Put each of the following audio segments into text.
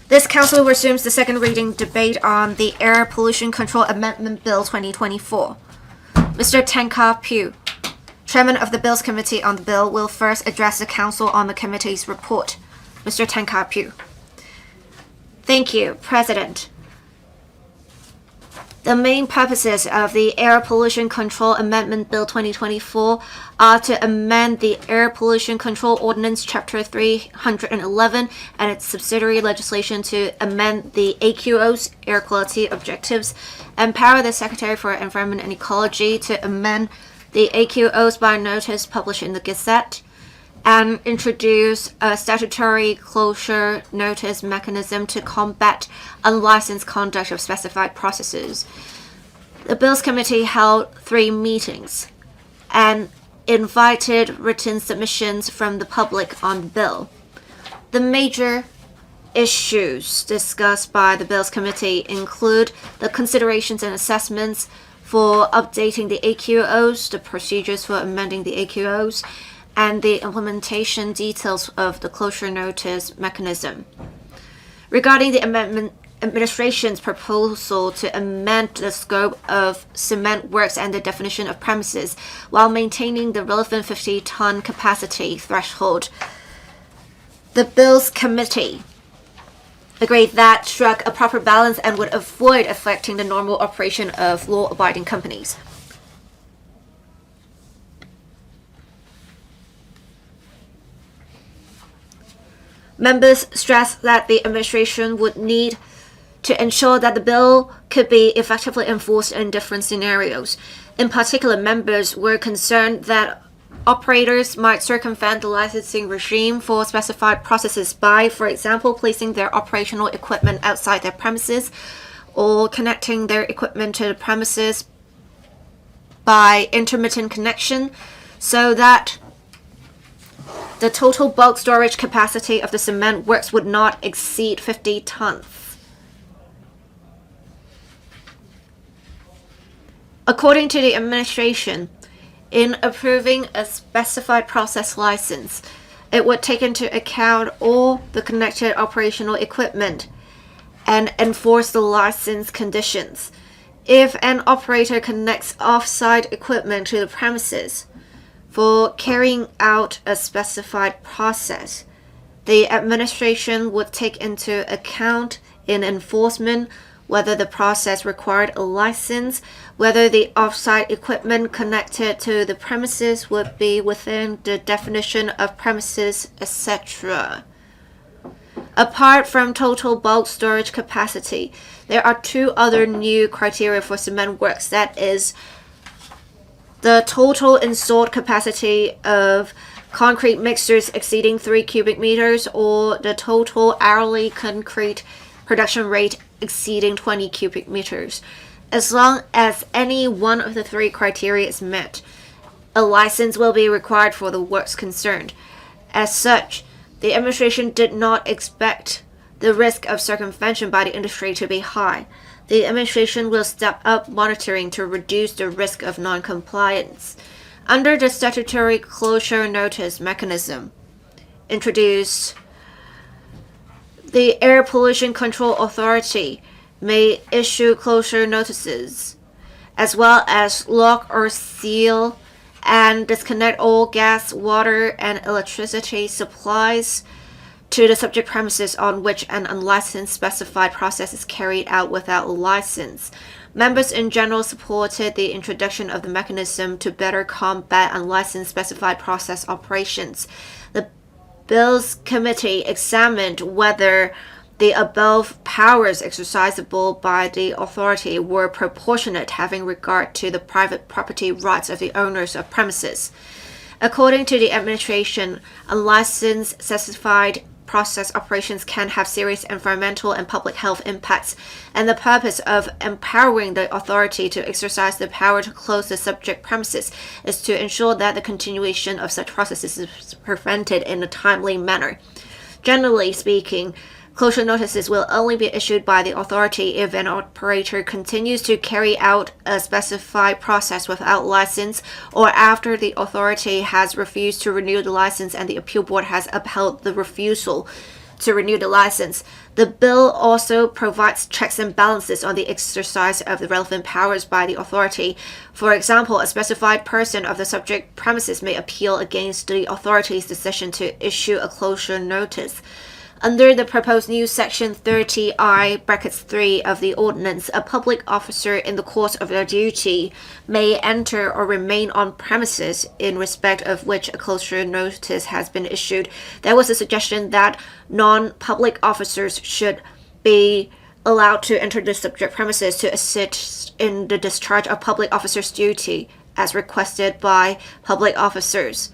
This Council resumes the second reading debate on the Air Pollution Control Amendment Bill 2024. Mr. Tenka Pugh, Chairman of the Bills Committee on the bill, will first address the Council on the committee's report. Mr. Tenka Pugh. Thank you, President. The main purposes of the Air Pollution Control Amendment Bill 2024 are to amend the Air Pollution Control Ordinance Chapter 311 and its subsidiary legislation to amend the AQO's air quality objectives, empower the Secretary for Environment and Ecology to amend the AQO's by notice published in the Gazette, and introduce a statutory closure notice mechanism to combat unlicensed conduct of specified processes. The Bills Committee held 3 meetings and invited written submissions from the public on the bill. The major issues discussed by the Bills Committee include the considerations and assessments for updating the AQOs, the procedures for amending the AQOs, and the implementation details of the closure notice mechanism. Regarding the administration's proposal to amend the scope of cement works and the definition of premises while maintaining the relevant 50-ton capacity threshold, the Bills Committee agreed that struck a proper balance and would avoid affecting the normal operation of law-abiding companies. Members stressed that the administration would need to ensure that the bill could be effectively enforced in different scenarios. In particular, members were concerned that operators might circumvent the licensing regime for specified processes by, for example, placing their operational equipment outside their premises or connecting their equipment to the premises by intermittent connection, so that the total bulk storage capacity of the cement works would not exceed 50 tons. According to the administration, in approving a specified process license, it would take into account all the connected operational equipment and enforce the license conditions. If an operator connects off-site equipment to the premises for carrying out a specified process, the administration would take into account in enforcement whether the process required a license, whether the off-site equipment connected to the premises would be within the definition of premises, etc. Apart from total bulk storage capacity, there are 2 other new criteria for cement works, that is, the total installed capacity of concrete mixtures exceeding 3 cubic meters, or the total hourly concrete production rate exceeding 20 cubic meters. As long as any one of the 3 criteria is met, a license will be required for the works concerned. As such, the administration did not expect the risk of circumvention by the industry to be high. The administration will step up monitoring to reduce the risk of non-compliance. Under the statutory closure notice mechanism introduced, the Air Pollution Control Authority may issue closure notices, as well as lock or seal and disconnect all gas, water, and electricity supplies to the subject premises on which an unlicensed specified process is carried out without a license. Members in general supported the introduction of the mechanism to better combat unlicensed specified process operations. The Bills Committee examined whether the above powers exercisable by the authority were proportionate, having regard to the private property rights of the owners of premises. According to the administration, unlicensed specified process operations can have serious environmental and public health impacts, and the purpose of empowering the authority to exercise the power to close the subject premises is to ensure that the continuation of such processes is prevented in a timely manner. Generally speaking, closure notices will only be issued by the authority if an operator continues to carry out a specified process without license, or after the authority has refused to renew the license and the appeal board has upheld the refusal. to renew the license. The bill also provides checks and balances on the exercise of the relevant powers by the authority. For example, a specified person of the subject premises may appeal against the authority's decision to issue a closure notice. Under the proposed new Section 30I(3) of the ordinance, a public officer in the course of their duty may enter or remain on premises in respect of which a closure notice has been issued. There was a suggestion that non-public officers should be allowed to enter the subject premises to assist in the discharge of public officers' duty as requested by public officers.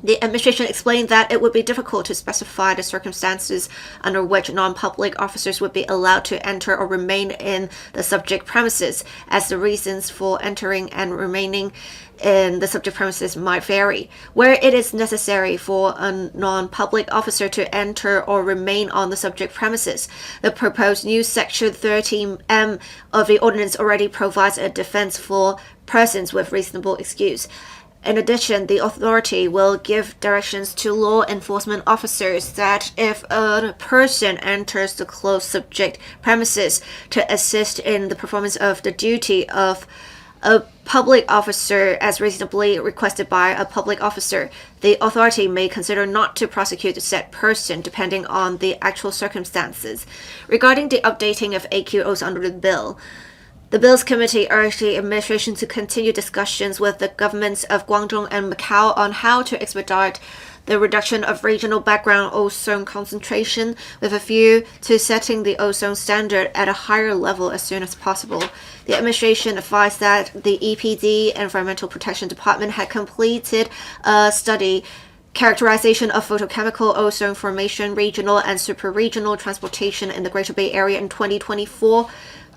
The administration explained that it would be difficult to specify the circumstances under which non-public officers would be allowed to enter or remain in the subject premises, as the reasons for entering and remaining in the subject premises might vary. Where it is necessary for a non-public officer to enter or remain on the subject premises, the proposed new Section 30M of the ordinance already provides a defense for persons with reasonable excuse. In addition, the authority will give directions to law enforcement officers that if a person enters the closed subject premises to assist in the performance of the duty of a public officer as reasonably requested by a public officer, the authority may consider not to prosecute said person depending on the actual circumstances. Regarding the updating of AQOs under the bill, the Bills Committee urged the administration to continue discussions with the governments of Guangdong and Macau on how to expedite the reduction of regional background ozone concentration with a view to setting the ozone standard at a higher level as soon as possible. The administration advised that the EPD, Environmental Protection Department, had completed a study characterization of photochemical ozone formation, regional and super-regional transportation in the Greater Bay Area in 2024.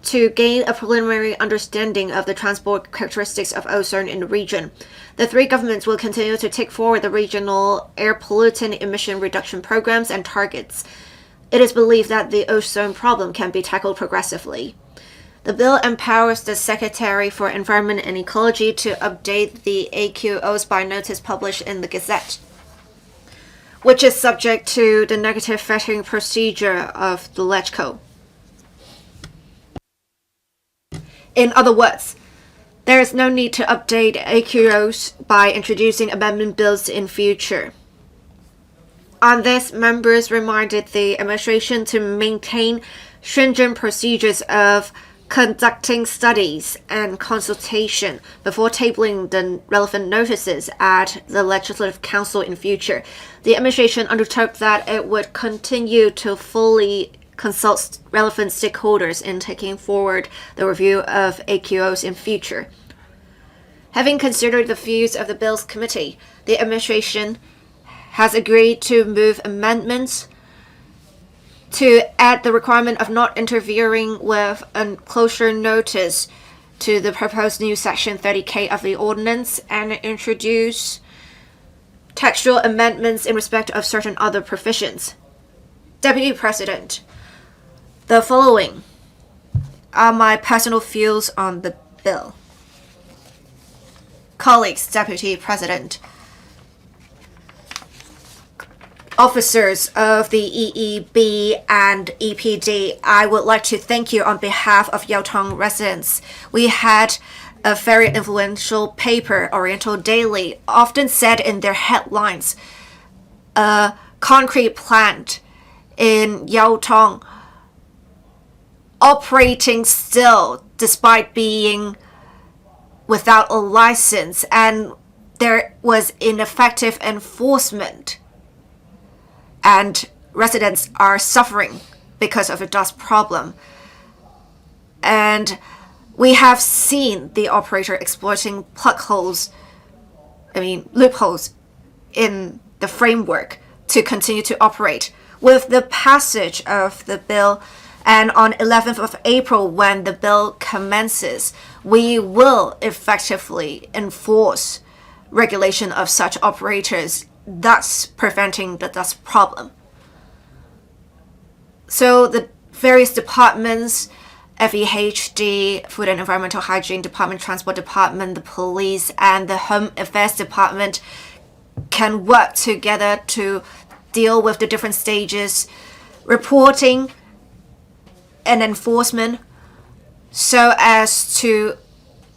To gain a preliminary understanding of the transport characteristics of ozone in the region. The three governments will continue to take forward the regional air pollutant emission reduction programs and targets. It is believed that the ozone problem can be tackled progressively. The bill empowers the Secretary for Environment and Ecology to update the AQOs by notice published in the Gazette, which is subject to the negative vetting procedure of the LegCo. In other words, there is no need to update AQOs by introducing amendment bills in future. On this, members reminded the administration to maintain stringent procedures of conducting studies and consultation before tabling the relevant notices at the Legislative Council in future. The administration undertook that it would continue to fully consult relevant stakeholders in taking forward the review of AQOs in future. Having considered the views of the Bills Committee, the administration has agreed to move amendments to add the requirement of not interfering with a closure notice to the proposed new Section 30K of the ordinance and introduce textual amendments in respect of certain other provisions. Deputy President, the following are my personal views on the bill. Colleagues, Deputy President, officers of the EEB and EPD, I would like to thank you on behalf of Yaotong residents. We had a very influential paper, Oriental Daily, often said in their headlines, a concrete plant in Yaotong operating still despite being without a license, and there was ineffective enforcement, and residents are suffering because of a dust problem. And we have seen the operator exploiting loopholes in the framework to continue to operate. With the passage of the bill, and on 11th of April, when the bill commences, we will effectively enforce regulation of such operators, thus preventing the dust problem. So the various departments, FEHD, Food and Environmental Hygiene Department, Transport Department, the Police, and the Home Affairs Department can work together to deal with the different stages, reporting and enforcement, so as to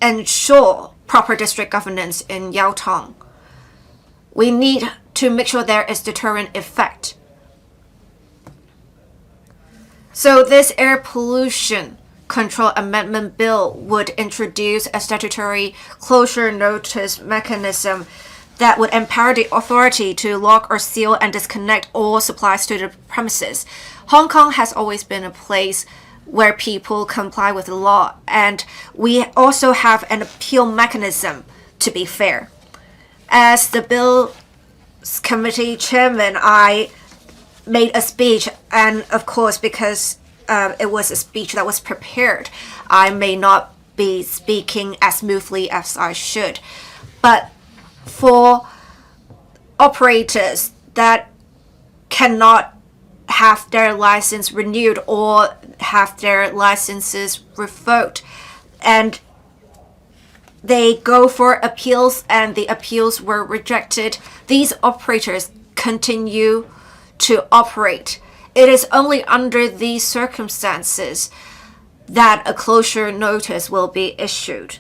ensure proper district governance in Yaotong. We need to make sure there is deterrent effect. So this air pollution control amendment bill would introduce a statutory closure notice mechanism that would empower the authority to lock or seal and disconnect all supplies to the premises. Hong Kong has always been a place where people comply with the law, and we also have an appeal mechanism, to be fair. As the Bills Committee chairman, I made a speech, and of course, because it was a speech that was prepared, I may not be speaking as smoothly as I should. But for operators that cannot have their license renewed or have their licenses revoked, and they go for appeals and the appeals were rejected, these operators continue to operate. It is only under these circumstances that a closure notice will be issued.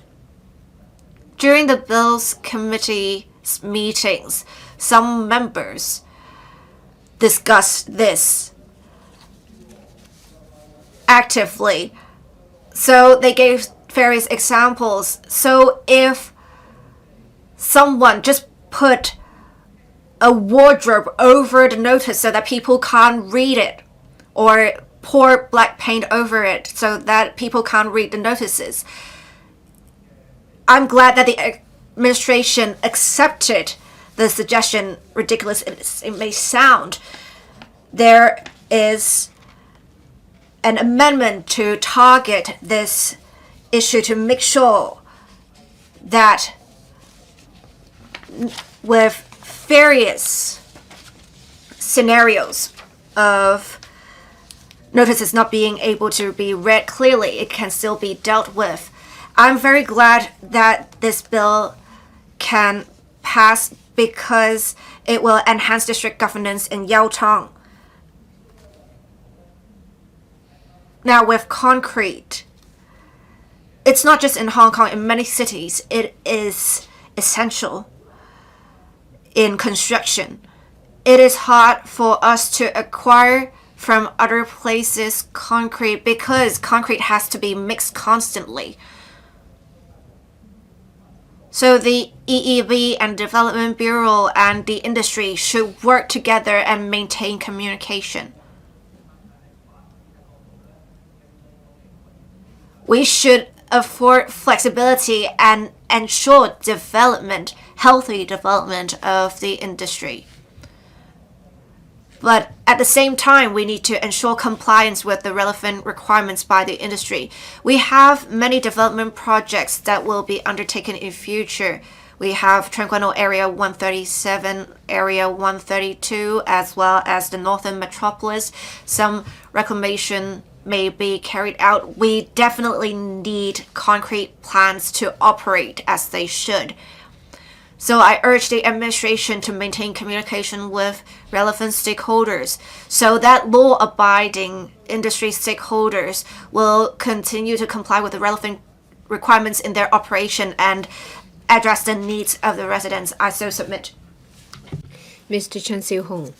During the Bills Committee's meetings, some members discussed this actively. So they gave various examples. So if someone just put a wardrobe over the notice so that people can't read it, or pour black paint over it so that people can't read the notices, I'm glad that the administration accepted the suggestion, ridiculous it may sound. There is an amendment to target this issue to make sure that with various scenarios of notices not being able to be read clearly, it can still be dealt with. I'm very glad that this bill can pass because it will enhance district governance in Yaotong. Now, with concrete, it's not just in Hong Kong, in many cities, it is essential in construction. It is hard for us to acquire from other places concrete because concrete has to be mixed constantly. So the EEB and Development Bureau and the industry should work together and maintain communication. We should afford flexibility and ensure development, healthy development of the industry. But at the same time, we need to ensure compliance with the relevant requirements by the industry. We have many development projects that will be undertaken in future. We have Tranquano Area 137, Area 132, as well as the Northern Metropolis. Some reclamation may be carried out. We definitely need concrete plants to operate as they should. So I urge the administration to maintain communication with relevant stakeholders so that law-abiding industry stakeholders will continue to comply with the relevant requirements in their operation and address the needs of the residents. I so submit. Mr. Chen Siu-hong.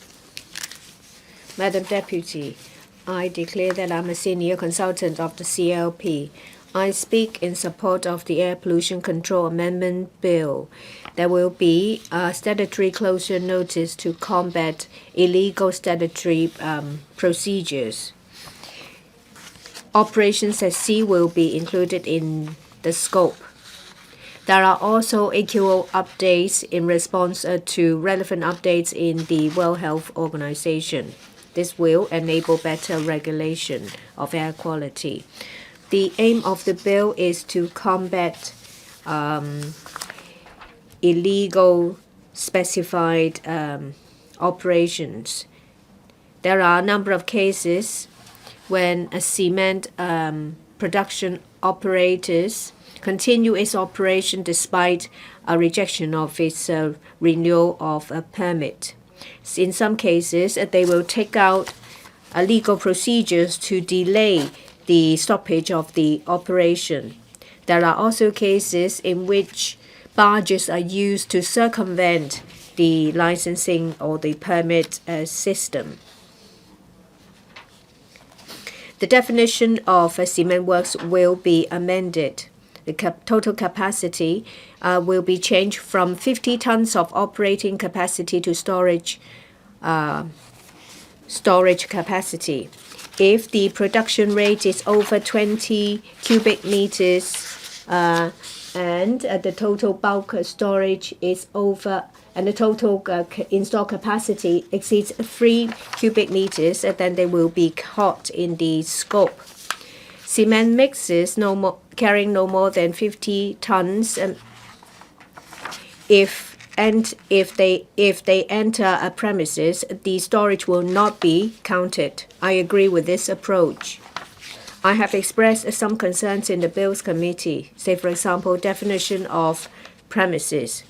Madam Deputy, I declare that I'm a senior consultant of the CLP. I speak in support of the Air Pollution Control Amendment Bill. There will be a statutory closure notice to combat illegal statutory procedures. Operations at sea will be included in the scope. There are also AQO updates in response to relevant updates in the World Health Organization. This will enable better regulation of air quality. The aim of the bill is to combat illegal specified operations. There are a number of cases when a cement production operators continue its operation despite a rejection of its renewal of a permit. In some cases, they will take out legal procedures to delay the stoppage of the operation. There are also cases in which barges are used to circumvent the licensing or the permit system. The definition of cement works will be amended. The total capacity will be changed from 50 tons of operating capacity to storage capacity. If the production rate is over 20 cubic meters and the total bulk storage is over and the total installed capacity exceeds 3 cubic meters, then they will be caught in the scope. Cement mixes carrying no more than 50 tons, if they enter a premises, the storage will not be counted. I agree with this approach. I have expressed some concerns in the Bills Committee. Say, for example, definition of premises.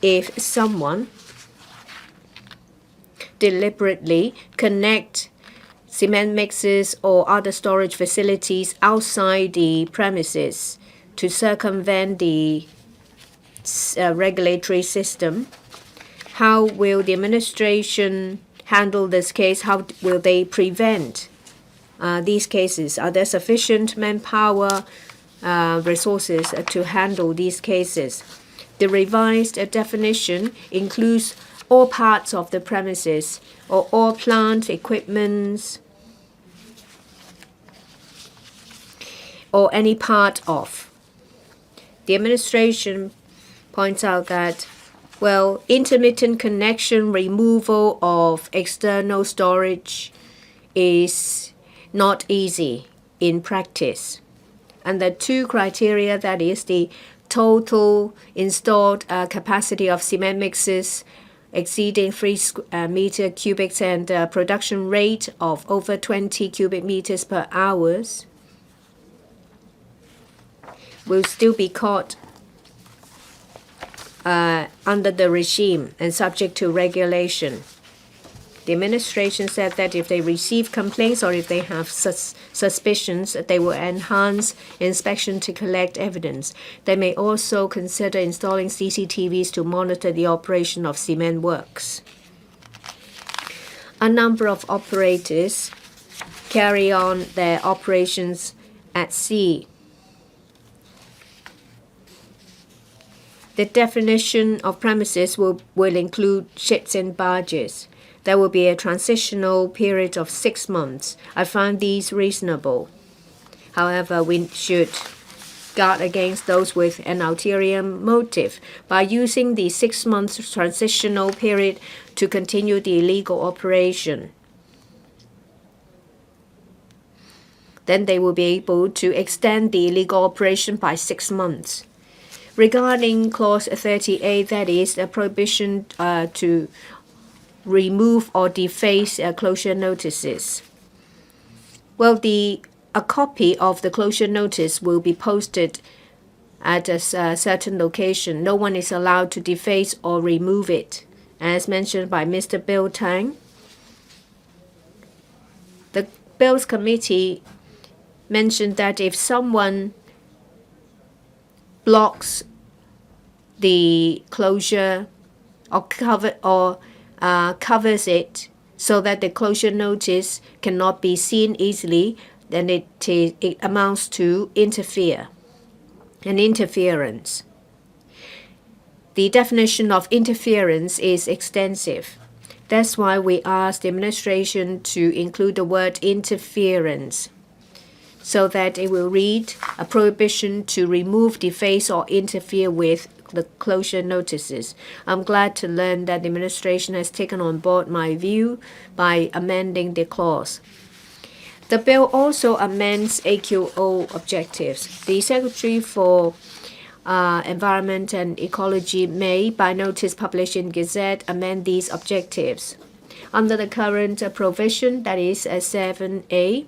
If someone deliberately connect cement mixes or other storage facilities outside the premises to circumvent the regulatory system, how will the administration handle this case? How will they prevent these cases? Are there sufficient manpower resources to handle these cases? The revised definition includes all parts of the premises or all plant equipments or any part of. The administration points out that, well, intermittent connection removal of external storage is not easy in practice. And the two criteria, that is the total installed capacity of cement mixes exceeding 3 meter cubic and production rate of over 20 cubic meters per hour, will still be caught under the regime and subject to regulation. The administration said that if they receive complaints or if they have suspicions, they will enhance inspection to collect evidence. They may also consider installing CCTVs to monitor the operation of cement works. A number of operators carry on their operations at sea. The definition of premises will include ships and barges. There will be a transitional period of 6 months. I find these reasonable. However, we should guard against those with an ulterior motive by using the 6 months transitional period to continue the illegal operation. Then they will be able to extend the illegal operation by 6 months. Regarding Clause 38, that is a prohibition to remove or deface closure notices. Well, a copy of the closure notice will be posted at a certain location. No one is allowed to deface or remove it. As mentioned by Mr. Bill Tang, the Bills Committee mentioned that if someone blocks the closure or covers it so that the closure notice cannot be seen easily, then it amounts to interference. The definition of interference is extensive. That's why we asked the administration to include the word interference, so that it will read a prohibition to remove, deface, or interfere with the closure notices. I'm glad to learn that the administration has taken on board my view by amending the clause. The bill also amends AQO objectives. The Secretary for Environment and Ecology may, by notice published in Gazette, amend these objectives. Under the current provision, that is 7A,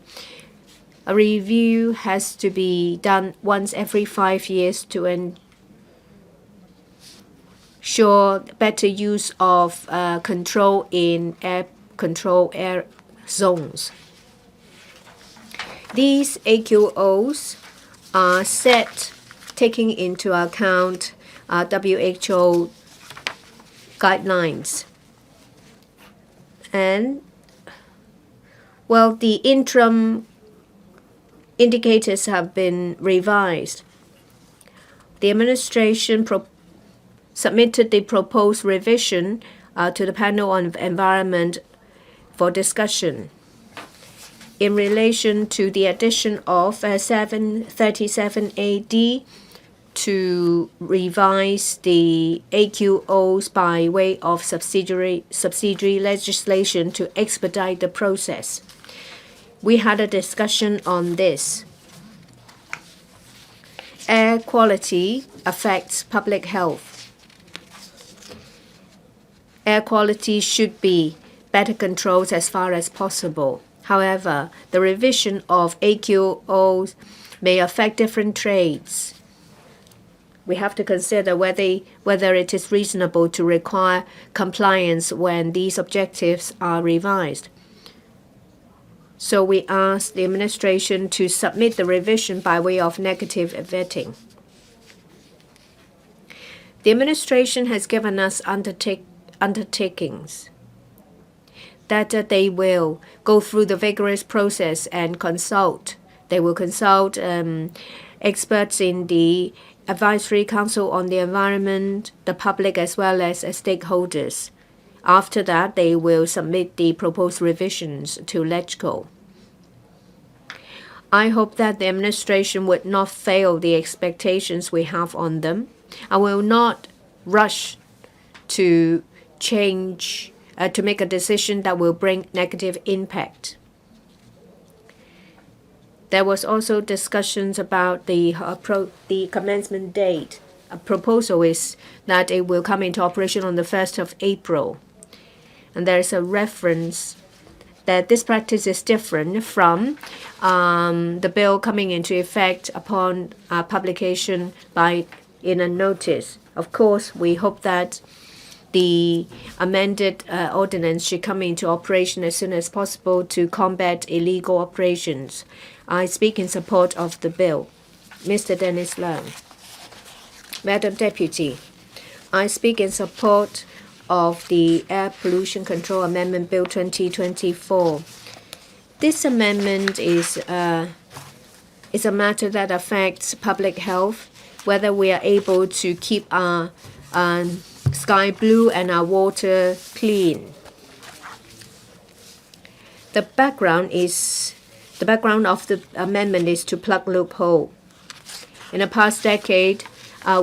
a review has to be done once every 5 years to ensure ensure better use of control in air zones. These AQOs are set taking into account WHO guidelines. And well, the interim indicators have been revised. The administration submitted the proposed revision to the panel on environment for discussion in relation to the addition of 737 AD to revise the AQOs by way of subsidiary legislation to expedite the process. We had a discussion on this. Air quality affects public health. Air quality should be better controlled as far as possible. However, the revision of AQOs may affect different trades. We have to consider whether it is reasonable to require compliance when these objectives are revised. So we asked the administration to submit the revision by way of negative vetting. The administration has given us undertakings that they will go through the vigorous process and consult. They will consult experts in the Advisory Council on the Environment, the public as well as stakeholders. After that, they will submit the proposed revisions to LegCo. I hope that the administration would not fail the expectations we have on them. I will not rush to change, to make a decision that will bring negative impact. There was also discussions about the commencement date. A proposal is that it will come into operation on the 1st of April. And there is a reference that this practice is different from the bill coming into effect upon publication in a notice. Of course, we hope that the amended ordinance should come into operation as soon as possible to combat illegal operations. I speak in support of the bill. Mr. Dennis Leung. Madam Deputy, I speak in support of the Air Pollution Control Amendment Bill 2024. This amendment is a matter that affects public health, whether we are able to keep our sky blue and our water clean. The background of the amendment is to plug loophole. In the past decade,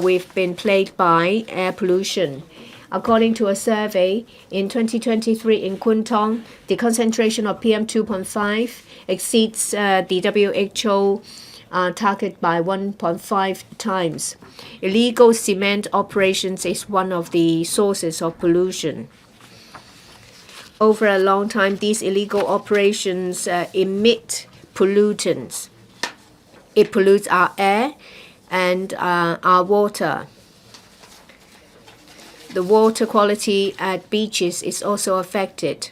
we've been plagued by air pollution. According to a survey, in 2023 in Kwun the concentration of PM 2.5 exceeds the WHO target by 1.5 times. Illegal cement operations is one of the sources of pollution. Over a long time, these illegal operations emit pollutants. It pollutes our air and our water. The water quality at beaches is also affected.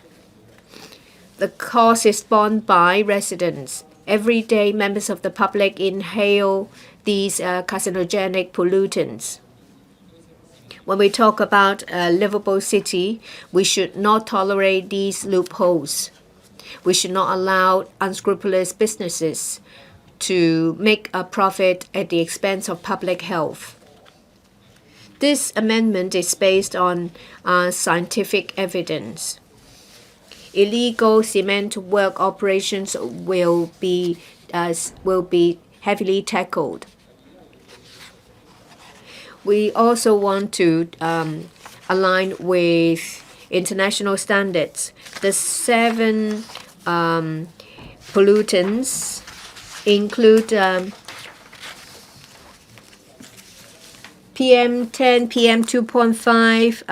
The cost is borne by residents. Every day, members of the public inhale these carcinogenic pollutants. When we talk about a livable city, we should not tolerate these loopholes. We should not allow unscrupulous businesses to make a profit at the expense of public health. This amendment is based on scientific evidence. Illegal cement work operations will be heavily tackled. We also want to align with international standards. The 7 pollutants include PM10, PM2.5,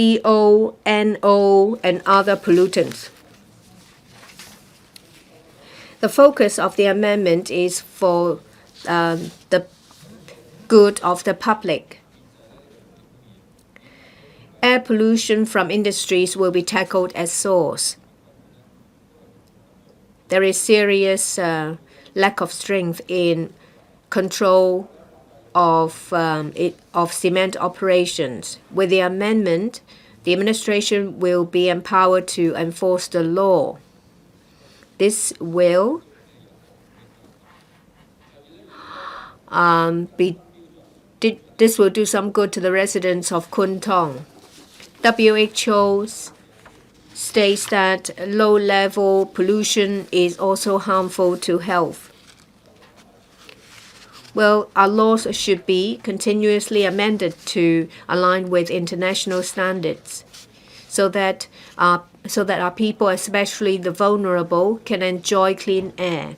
CO, NO, and other pollutants. The focus of the amendment is for the good of the public. Air pollution from industries will be tackled at source. There is serious lack of strength in control of cement operations. With the amendment, the administration will be empowered to enforce the law. This will do some good to the residents of Kwun Tong. WHO states that low-level pollution is also harmful to health. Well, our laws should be continuously amended to align with international standards so that our people, especially the vulnerable, can enjoy clean air.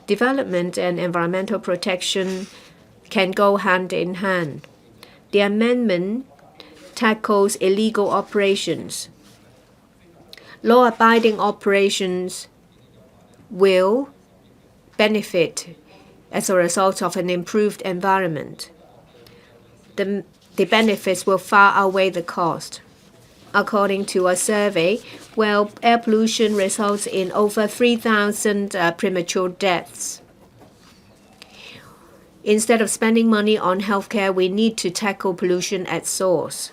Development and environmental protection can go hand in hand. The amendment tackles illegal operations. Law-abiding operations will benefit as a result of an improved environment. The benefits will far outweigh the cost. According to a survey, air pollution results in over 3,000 premature deaths. Instead of spending money on healthcare, we need to tackle pollution at source.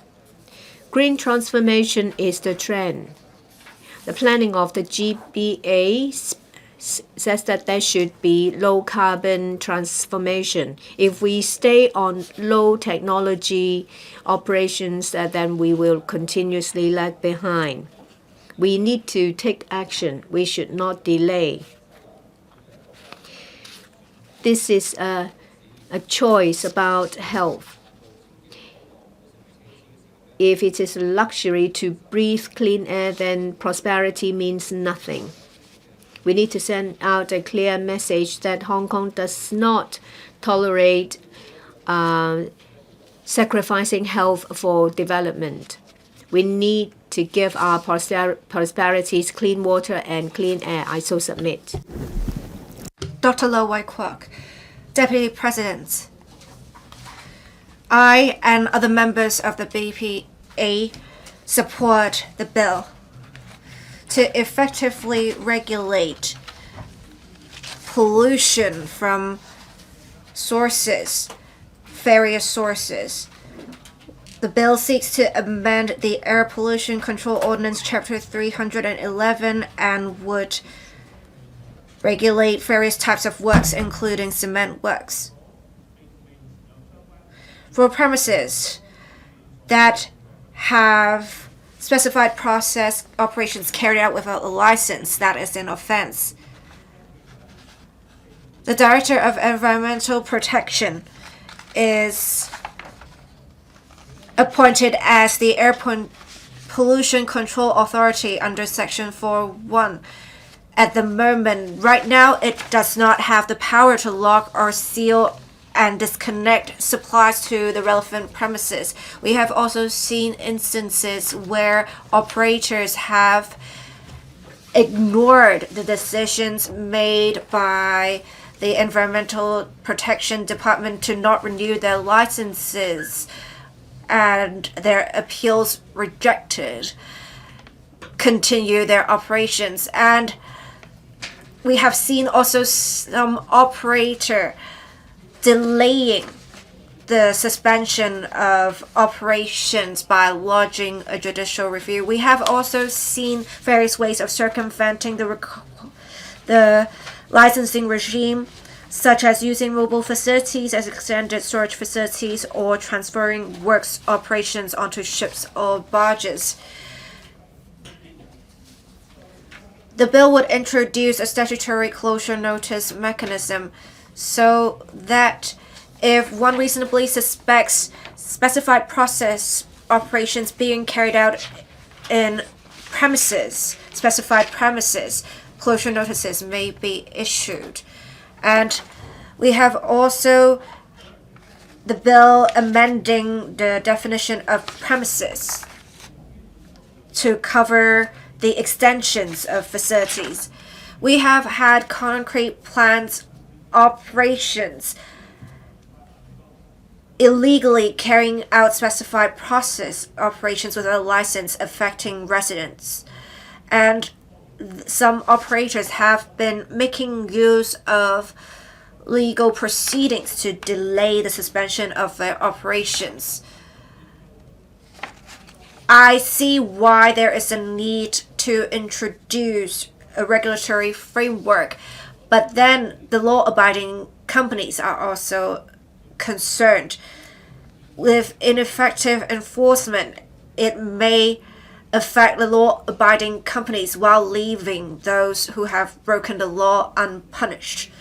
Green transformation is the trend. The planning of the GBA says that there should be low carbon transformation. If we stay on low technology operations, then we will continuously lag behind. We need to take action. We should not delay. This is a choice about health. If it is a luxury to breathe clean air, then prosperity means nothing. We need to send out a clear message that Hong Kong does not tolerate sacrificing health for development. We need to give our prosperities clean water and clean air. I so submit. Dr. Lo Wai Kwok, Deputy President. I and other members of the BPA support the bill to effectively regulate pollution from various sources. The bill seeks to amend the Air Pollution Control Ordinance Chapter 311 and would regulate various types of works, including cement works. For premises that have specified process operations carried out without a license, that is an offense. The Director of Environmental Protection is appointed as the Air Pollution Control Authority under Section 4.1. At the moment, right now, it does not have the power to lock or seal and disconnect supplies to the relevant premises. We have also seen instances where operators have ignored the decisions made by the Environmental Protection Department to not renew their licenses and their appeals rejected, continue their operations. And we have seen also some operator delaying the suspension of operations by lodging a judicial review. We have also seen various ways of circumventing the licensing regime, such as using mobile facilities as extended storage facilities or transferring works operations onto ships or barges. The bill would introduce a statutory closure notice mechanism so that if one reasonably suspects specified process operations being carried out in specified premises, closure notices may be issued. And we have also the bill amending the definition of premises to cover the extensions of facilities. We have had concrete plants operations illegally carrying out specified process operations without a license affecting residents. And some operators have been making use of legal proceedings to delay the suspension of their operations. I see why there is a need to introduce a regulatory framework, but then the law-abiding companies are also concerned. With ineffective enforcement, it may affect the law-abiding companies while leaving those who have broken the law unpunished.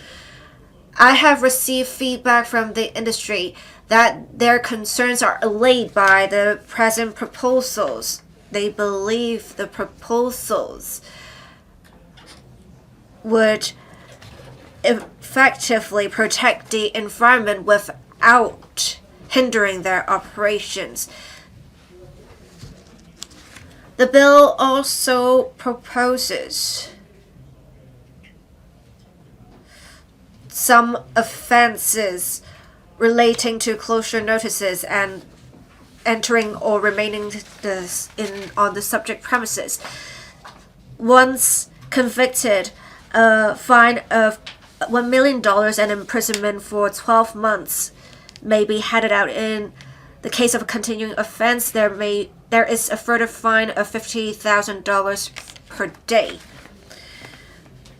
I have received feedback from the industry that their concerns are allayed by the present proposals. They believe the proposals would effectively protect the environment without hindering their operations. The bill also proposes some offenses relating to closure notices and entering or remaining on the subject premises. Once convicted, a fine of $1 million and imprisonment for 12 months may be handed out. In the case of a continuing offense, there is a further fine of $50,000 per day.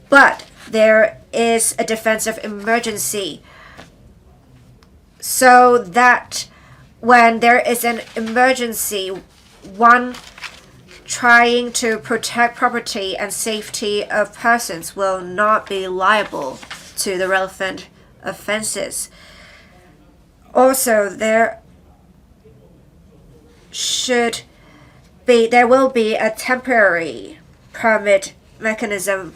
But there is a defense of emergency, so that when there is an emergency, one trying to protect property and safety of persons will not be liable to the relevant offenses. Also, there will be a temporary permit mechanism,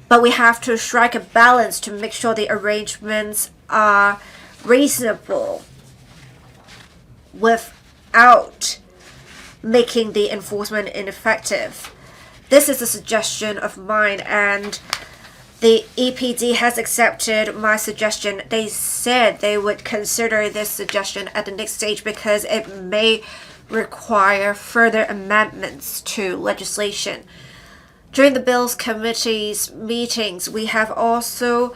but we have to strike a balance to make sure the arrangements are reasonable without making the enforcement ineffective. This is a suggestion of mine, and the EPD has accepted my suggestion. They said they would consider this suggestion at the next stage because it may require further amendments to legislation. During the Bills Committee's meetings, we have also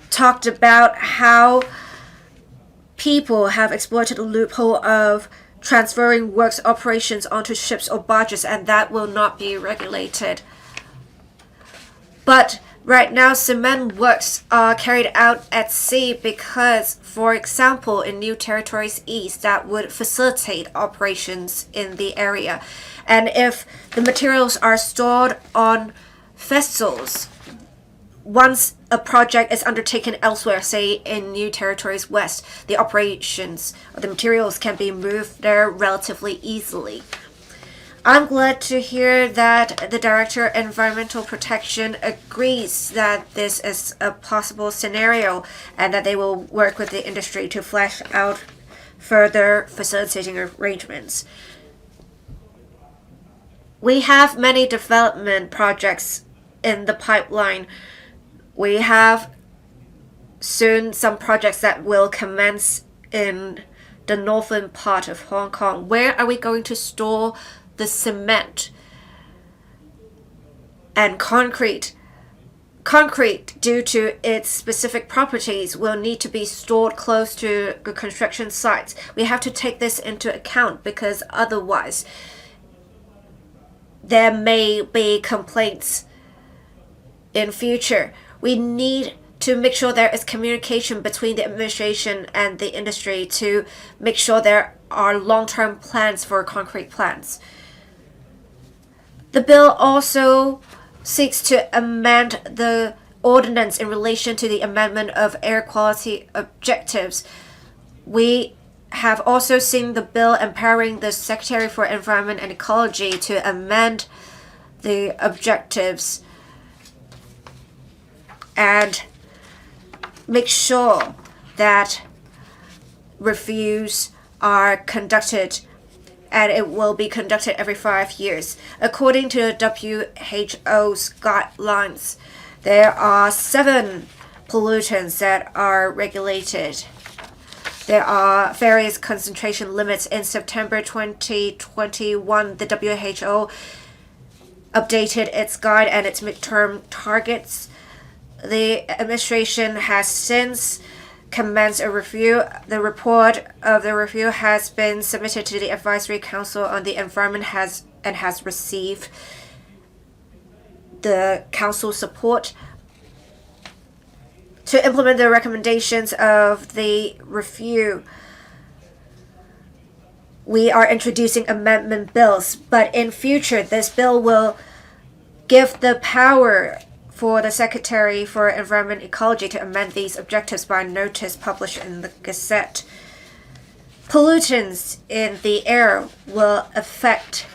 talked about how people have exploited the loophole of transferring works operations onto ships or barges, and that will not be regulated. But right now, cement works are carried out at sea because, for example, in New Territories East, that would facilitate operations in the area. And if the materials are stored on vessels, once a project is undertaken elsewhere, say in New Territories West, the operations or the materials can be moved there relatively easily. I'm glad to hear that the Director of Environmental Protection agrees that this is a possible scenario and that they will work with the industry to flesh out further facilitating arrangements. We have many development projects in the pipeline. We have soon some projects that will commence in the northern part of Hong Kong. Where are we going to store the cement and concrete? Concrete, due to its specific properties, will need to be stored close to the construction sites. We have to take this into account because otherwise there may be complaints in future. We need to make sure there is communication between the administration and the industry to make sure there are long-term plans for concrete plants. The bill also seeks to amend the ordinance in relation to the amendment of air quality objectives. We have also seen the bill empowering the Secretary for Environment and Ecology to amend the objectives and make sure that reviews are conducted, and it will be conducted every 5 years. According to the WHO's guidelines, there are 7 pollutants that are regulated. There are various concentration limits. In September 2021, the WHO updated its guide and its midterm targets. The administration has since commenced a review. The report of the review has been submitted to the Advisory Council on the Environment has received the Council support. To implement the recommendations of the review, we are introducing amendment bills, but in future, this bill will give the power for the Secretary for Environment Ecology to amend these objectives by notice published in the Gazette. Pollutants in the air will affect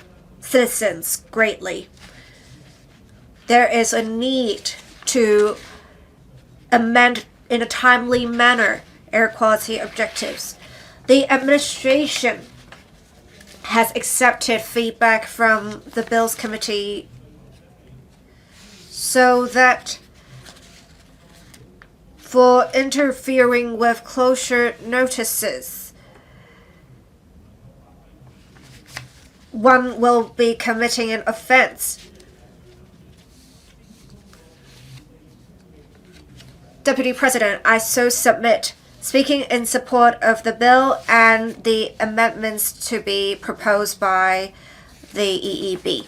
citizens greatly. There is a need to amend in a timely manner air quality objectives. The administration has accepted feedback from the Bills Committee so that for interfering with closure notices, one will be committing an offense. Deputy President, I so submit, speaking in support of the bill and the amendments to be proposed by the EEB.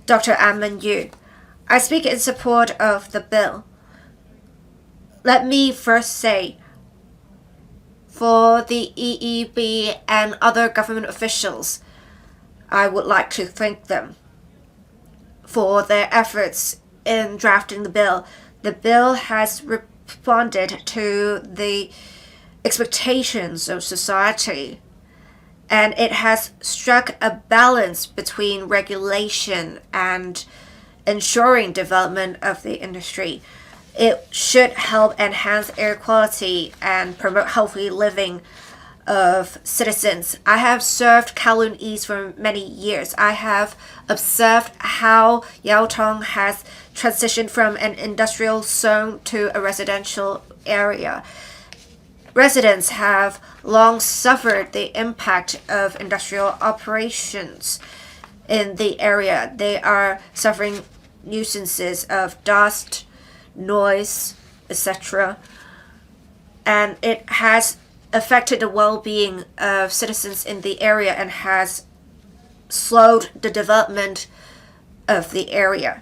Dr. Aman Yu, I speak in support of the bill. Let me first say, for the EEB and other government officials, I would like to thank them for their efforts in drafting the bill. The bill has responded to the expectations of society, and it has struck a balance between regulation and ensuring development of the industry. It should help enhance air quality and promote healthy living of citizens. I have served Kowloon East for many years. I have observed how Yaotong has transitioned from an industrial zone to a residential area. Residents have long suffered the impact of industrial operations in the area. They are suffering nuisances of dust, noise, etc. And it has affected the well-being of citizens in the area and has slowed the development of the area.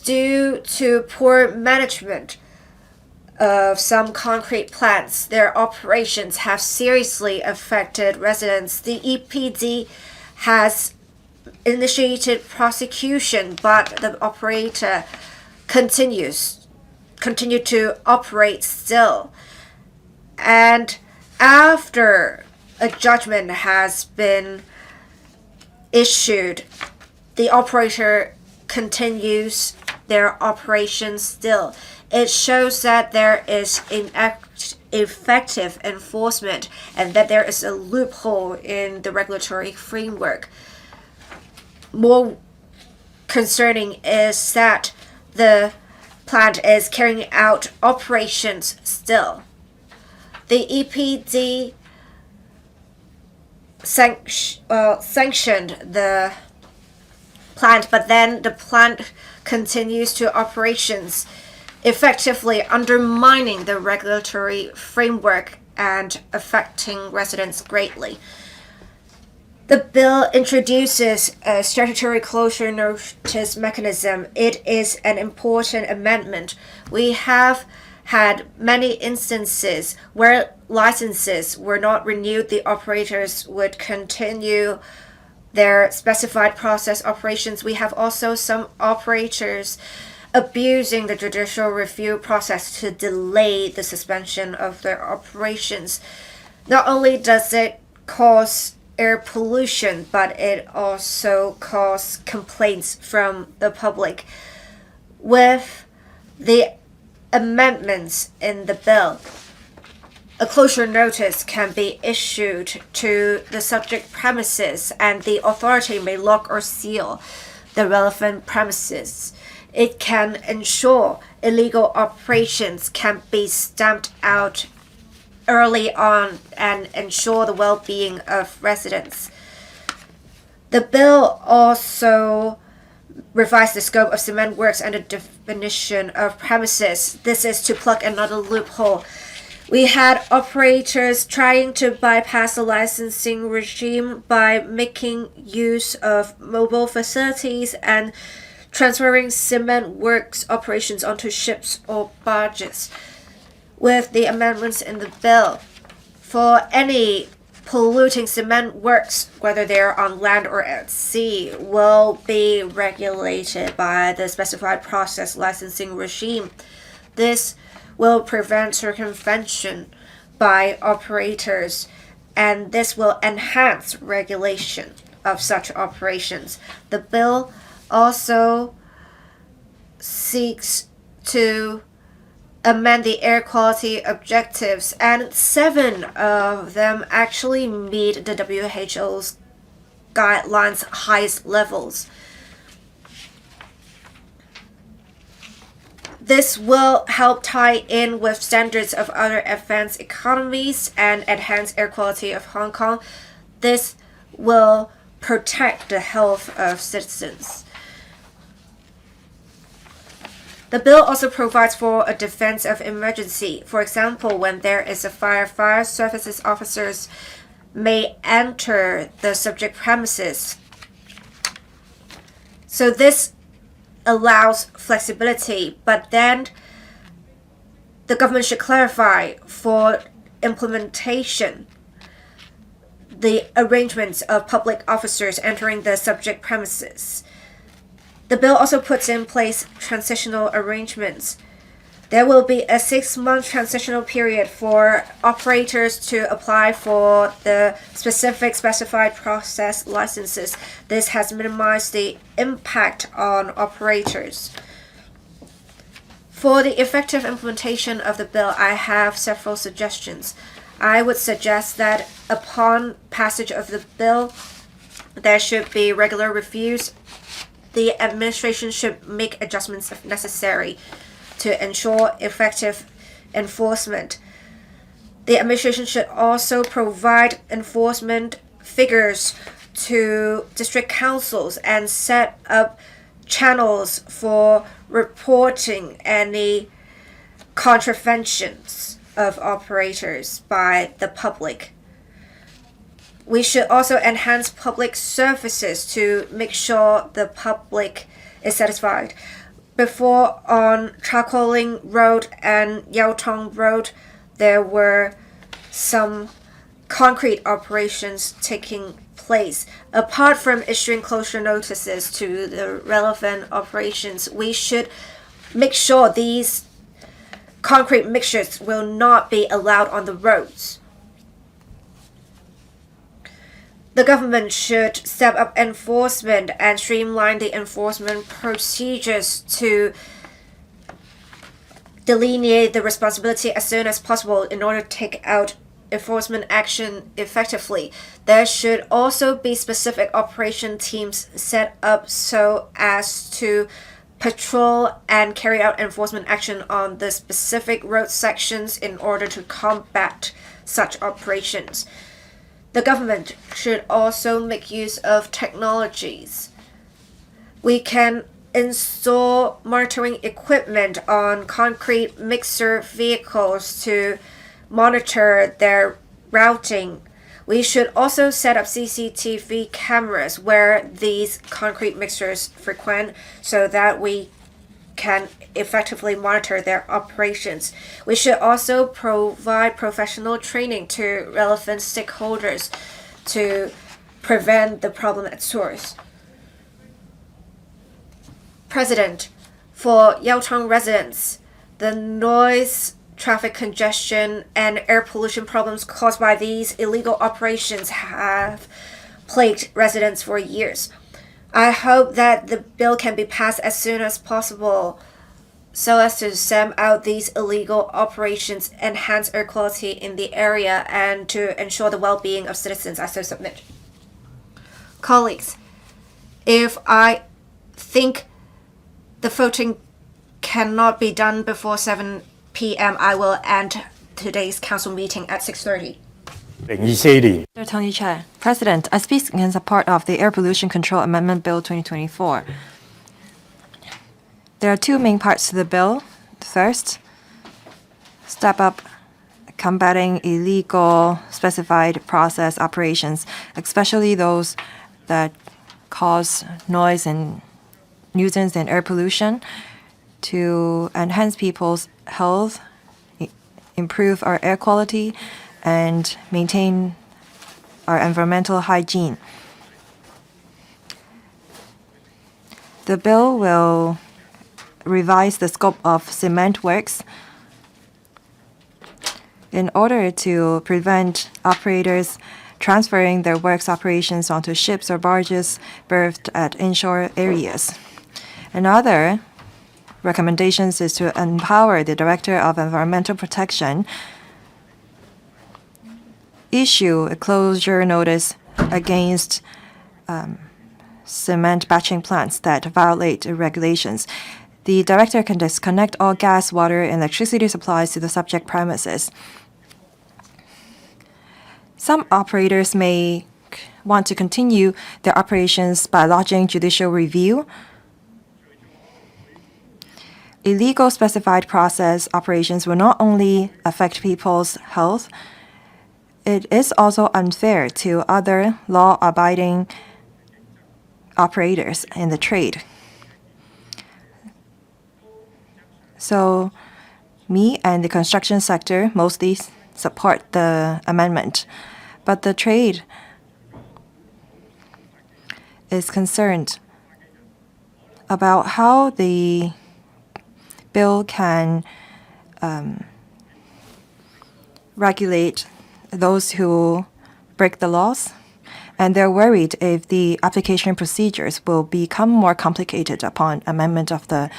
Due to poor management of some concrete plants, their operations have seriously affected residents. The EPD has initiated prosecution, but the operator continue to operate still. And after a judgment has been issued, the operator continues their operations still. It shows that there is ineffective enforcement and that there is a loophole in the regulatory framework. More concerning is that the plant is carrying out operations still. The EPD sanctioned the plant, but then the plant continues to operations, effectively undermining the regulatory framework and affecting residents greatly. The bill introduces a statutory closure notice mechanism. It is an important amendment. We have had many instances where licenses were not renewed. The operators would continue their specified process operations. We have also some operators abusing the judicial review process to delay the suspension of their operations. Not only does it cause air pollution, but it also causes complaints from the public. With the amendments in the bill, a closure notice can be issued to the subject premises, and the authority may lock or seal the relevant premises. It can ensure illegal operations can be stamped out early on and ensure the well-being of residents. The bill also revised the scope of cement works and the definition of premises. This is to plug another loophole. We had operators trying to bypass the licensing regime by making use of mobile facilities and transferring cement works operations onto ships or barges. With the amendments in the bill, for any polluting cement works, whether they're on land or at sea, will be regulated by the specified process licensing regime. This will prevent circumvention by operators, and this will enhance regulation of such operations. The bill also seeks to amend the air quality objectives, and 7 of them actually meet the WHO's guidelines highest levels. This will help tie in with standards of other advanced economies and enhance air quality of Hong Kong. This will protect the health of citizens. The bill also provides for a defense of emergency. For example, when there is a fire services officers may enter the subject premises. So this allows flexibility, but then the government should clarify for implementation the arrangements of public officers entering the subject premises. The bill also puts in place transitional arrangements. There will be a 6-month transitional period for operators to apply for the specified process licenses. This has minimized the impact on operators. For the effective implementation of the bill, I have several suggestions. I would suggest that upon passage of the bill, there should be regular reviews. The administration should make adjustments if necessary to ensure effective enforcement. The administration should also provide enforcement figures to district councils and set up channels for reporting any contraventions of operators by the public. We should also enhance public services to make sure the public is satisfied. Before, on Chakoling Road and Yau Tong Road, there were some concrete operations taking place. Apart from issuing closure notices to the relevant operations, we should make sure these concrete mixtures will not be allowed on the roads. The government should step up enforcement and streamline the enforcement procedures to delineate the responsibility as soon as possible in order to take out enforcement action effectively. There should also be specific operation teams set up so as to patrol and carry out enforcement action on the specific road sections in order to combat such operations. The government should also make use of technologies. We can install monitoring equipment on concrete mixer vehicles to monitor their routing. We should also set up CCTV cameras where these concrete mixers frequent so that we can effectively monitor their operations. We should also provide professional training to relevant stakeholders to prevent the problem at source. President, for Yaotong residents, the noise, traffic congestion, and air pollution problems caused by these illegal operations have plagued residents for years. I hope that the bill can be passed as soon as possible so as to stamp out these illegal operations, enhance air quality in the area, and to ensure the well-being of citizens. I so submit. Colleagues, if I think the voting cannot be done before 7 p.m., I will end today's council meeting at 6:30. 2024年 Mr. Tony Chair, President, I speak in support of the Air Pollution Control Amendment Bill 2024. There are two main parts to the bill. First, step up combating illegal specified process operations, especially those that cause noise and nuisance and air pollution, to enhance people's health, improve our air quality, and maintain our environmental hygiene. The bill will revise the scope of cement works in order to prevent operators transferring their works operations onto ships or barges berthed at inshore areas. Another recommendations is to empower the Director of Environmental Protection issue a closure notice against cement batching plants that violate regulations. The director can disconnect all gas, water, and electricity supplies to the subject premises. Some operators may want to continue their operations by lodging judicial review. Illegal specified process operations will not only affect people's health, it is also unfair to other law-abiding operators in the trade. So, me and the construction sector mostly support the amendment, but the trade is concerned about how the bill can regulate those who break the laws, and they're worried if the application procedures will become more complicated upon amendment of the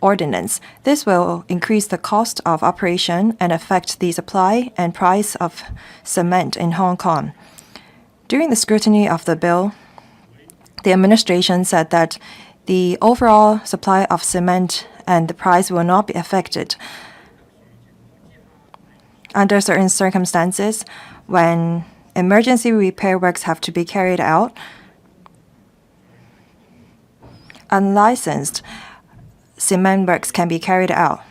ordinance. This will increase the cost of operation and affect the supply and price of cement in Hong Kong. During the scrutiny of the bill, the administration said that the overall supply of cement and the price will not be affected. Under certain circumstances, when emergency repair works have to be carried out, unlicensed cement works can be carried out,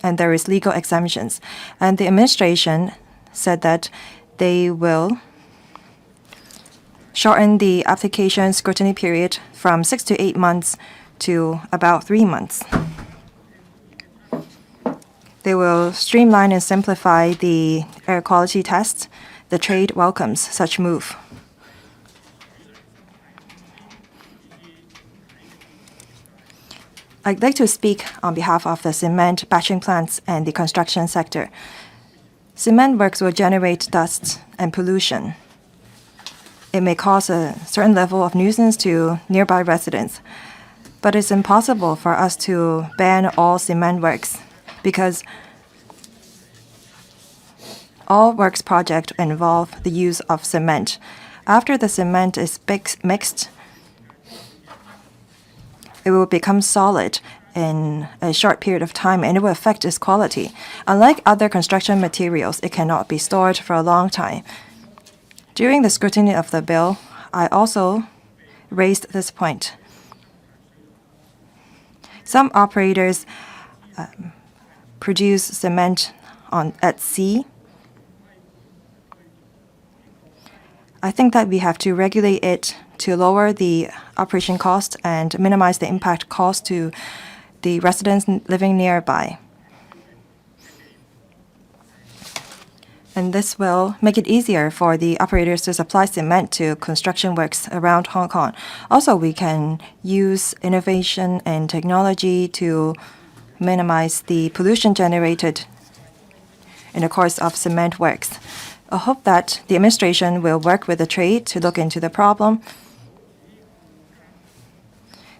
and there is legal exemptions. And the administration said that they will shorten the application scrutiny period from 6 to 8 months to about 3 months. They will streamline and simplify the air quality tests. The trade welcomes such move. I'd like to speak on behalf of the cement batching plants and the construction sector. Cement works will generate dust and pollution. It may cause a certain level of nuisance to nearby residents, but it's impossible for us to ban all cement works because all works projects involve the use of cement. After the cement is mixed, it will become solid in a short period of time, and it will affect its quality. Unlike other construction materials, it cannot be stored for a long time. During the scrutiny of the bill, I also raised this point. Some operators produce cement at sea. I think that we have to regulate it to lower the operation cost and minimize the impact cost to the residents living nearby. And this will make it easier for the operators to supply cement to construction works around Hong Kong. Also, we can use innovation and technology to minimize the pollution generated in the course of cement works. I hope that the administration will work with the trade to look into the problem.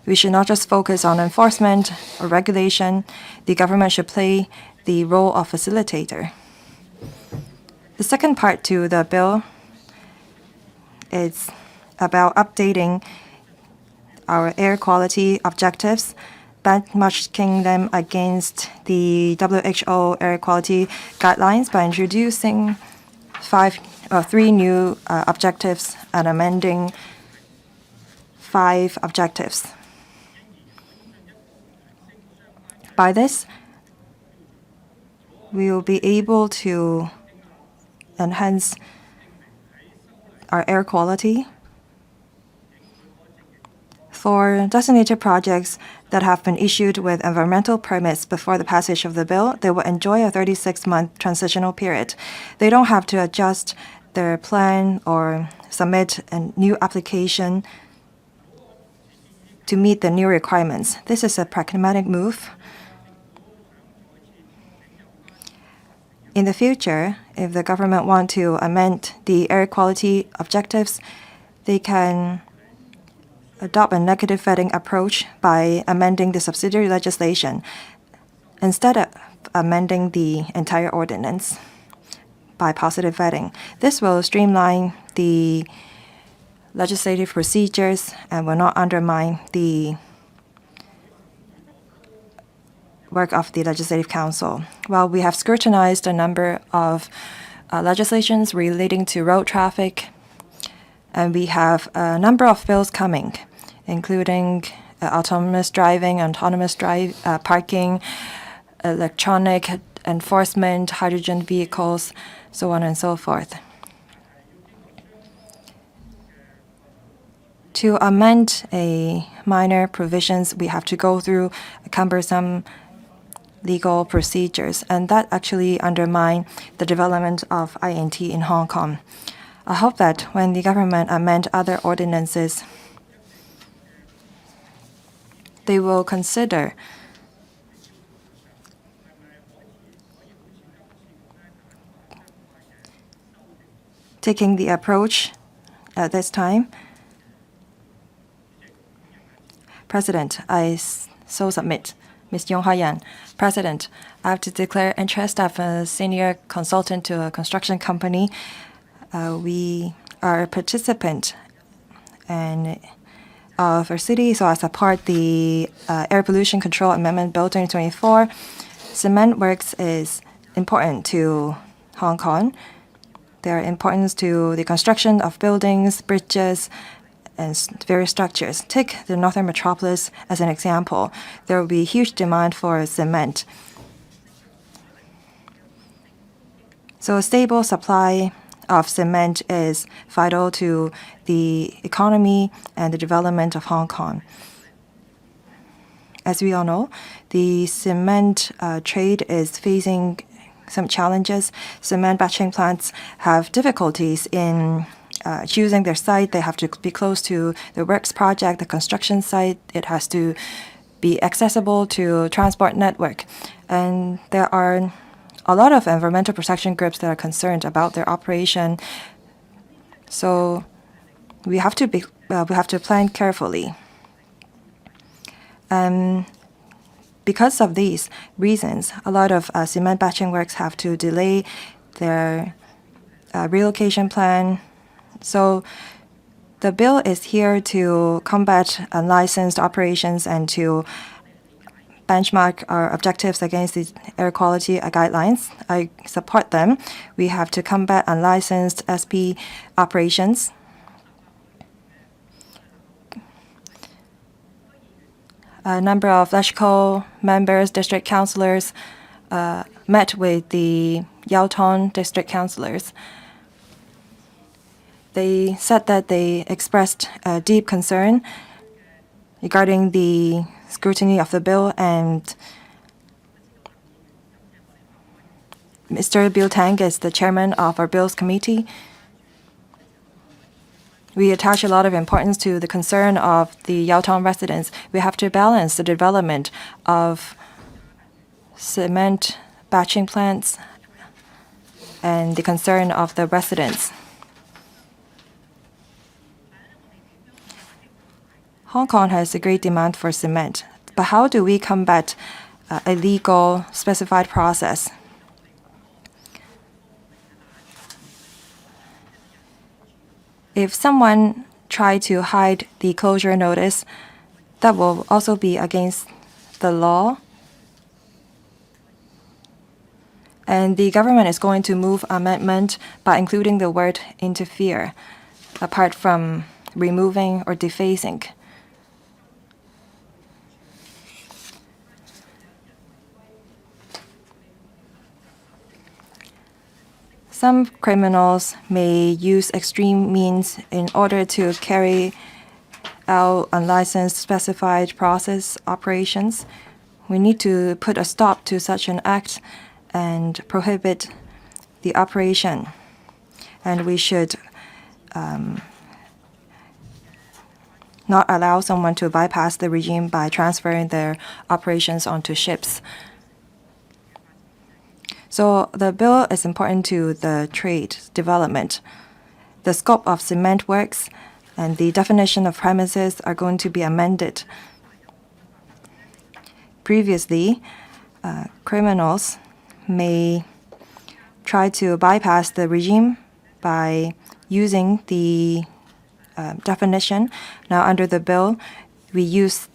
We should not just focus on enforcement or regulation. The government should play the role of facilitator. The second part to the bill is about updating our air quality objectives benchmarking them against the WHO air quality guidelines by introducing three new objectives and amending 5 objectives. By this, we will be able to enhance our air quality. For designated projects that have been issued with environmental permits before the passage of the bill, they will enjoy a 36-month transitional period. They don't have to adjust their plan or submit a new application to meet the new requirements. This is a pragmatic move. In the future, if the government want to amend the air quality objectives, they can adopt a negative vetting approach by amending the subsidiary legislation instead of amending the entire ordinance by positive vetting. This will streamline the legislative procedures and will not undermine the work of the Legislative Council. While we have scrutinized a number of legislations relating to road traffic, and we have a number of bills coming, including autonomous driving, parking, electronic enforcement, hydrogen vehicles, so on and so forth. To amend a minor provisions, we have to go through cumbersome legal procedures, and that actually undermine the development of INT in Hong Kong. I hope that when the government amend other ordinances, they will consider taking the approach at this time. President, I so submit. Ms. Yong Ha-yan. President, I have to declare interest as a senior consultant to a construction company. We are a participant of our city, so I support the Air Pollution Control Amendment Bill 2024. Cement works is important to Hong Kong. They are important to the construction of buildings, bridges, and various structures. Take the Northern Metropolis as an example. There will be huge demand for cement. So a stable supply of cement is vital to the economy and the development of Hong Kong. As we all know, the cement trade is facing some challenges. Cement batching plants have difficulties in choosing their site. They have to be close to the works project, the construction site. It has to be accessible to transport network. And there are a lot of environmental protection groups that are concerned about their operation. So we have to plan carefully. Because of these reasons, a lot of cement batching works have to delay their relocation plan. So the bill is here to combat unlicensed operations and to benchmark our objectives against the air quality guidelines. I support them. We have to combat unlicensed SP operations. A number of electrical members, district councillors, met with the Yau Tong district councillors. They said that they expressed deep concern regarding the scrutiny of the bill, and Mr. Bill Tang is the chairman of our Bills Committee. We attach a lot of importance to the concern of the Yau Tong residents. We have to balance the development of cement batching plants and the concern of the residents. Hong Kong has a great demand for cement, but how do we combat a legal specified process? If someone try to hide the closure notice, that will also be against the law, and the government is going to move amendment by including the word interfere, apart from removing or defacing. Some criminals may use extreme means in order to carry out unlicensed specified process operations. We need to put a stop to such an act and prohibit the operation. And we should not allow someone to bypass the regime by transferring their operations onto ships. So the bill is important to the trade development. The scope of cement works and the definition of premises are going to be amended. Previously, criminals may try to bypass the regime by using the definition. Now, under the bill, we use